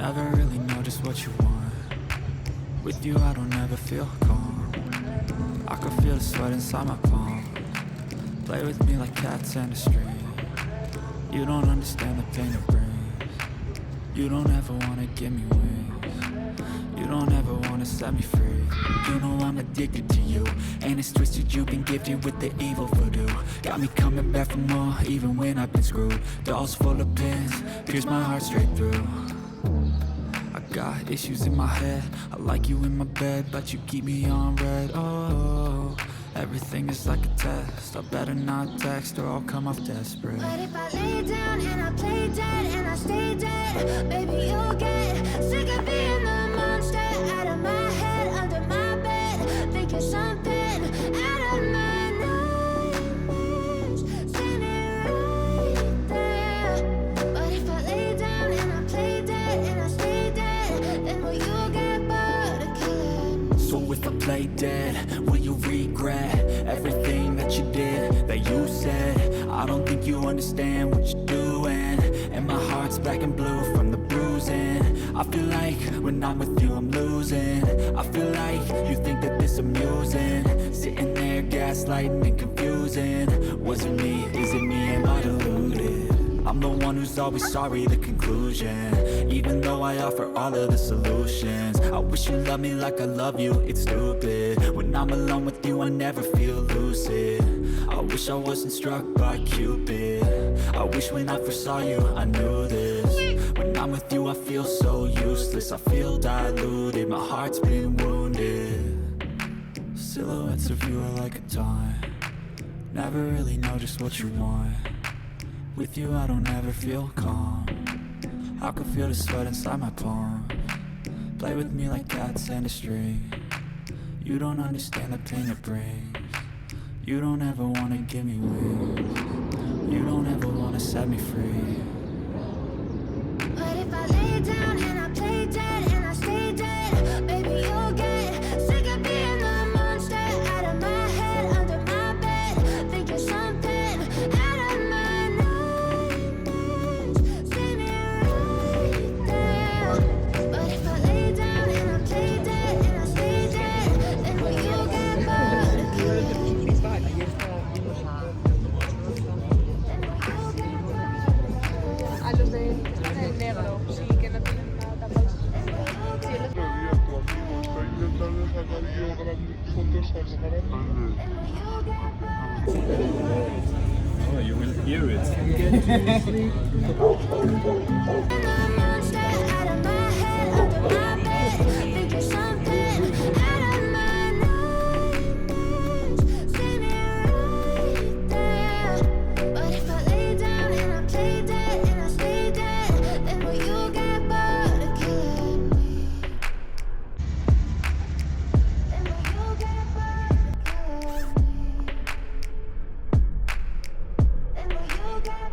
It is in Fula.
Never really know just what you want. With you I don't ever feel calm. I can feel the sweat inside my palm. Play with me like cats and a string. You don't understand the pain it brings. You don't ever wanna give me wings. You don't ever wanna set me free. You know I'm addicted to you, and it's twisted, you've been gifted with the evil voodoo. Got me coming back for more, even when I've been screwed. Dolls full of pins, pierce my heart straight through. I got issues in my head, I like you in my bed, but you keep me on red. Oh, everything is like a test, I better not text or I'll come off desperate. But if I lay down and I play dead and I stay dead, baby you'll get sick of being the monster out of my head, under my bed, thinking something out of my nightmares, standing right there. But if I lay down and I play dead and I stay dead, then will you get bored of killing? So if I play dead, will you regret everything that you did, that you said? I don't think you understand what you're doing, and my heart's black and blue from the bruising. I feel like when I'm with you I'm losing. I feel like you think that this amusing, sitting there gaslighting and confusing. Was it me? Is it me? Am I deluded? I'm the one who's always sorry, the conclusion. Even though I offer all of the solutions, I wish you loved me like I love you, it's stupid. When I'm alone with you I never feel lucid. I wish I wasn't struck by Cupid. I wish when I first saw you I knew this. When I'm with you I feel so useless, I feel diluted, my heart's been wounded. Silhouettes of you are like a taunt. Never really know just what you want. With you I don't ever feel calm. I can feel the sweat inside my palm. Play with me like cats and a string. You don't understand the pain it brings. You don't ever wanna give me wings. You don't ever wanna set me free. But if I lay down and I play dead and I stay dead, baby you'll get sick of being the monster out of my head, under my bed, thinking something out of my nightmares, standing right there. But if I lay down and I play dead and I stay dead, then will you get bored of killing? A los de negro, sí, que no tienen nada tapados. Está intentando sacar yo grandes fotos al grande. Oh, you will hear it. Then will you get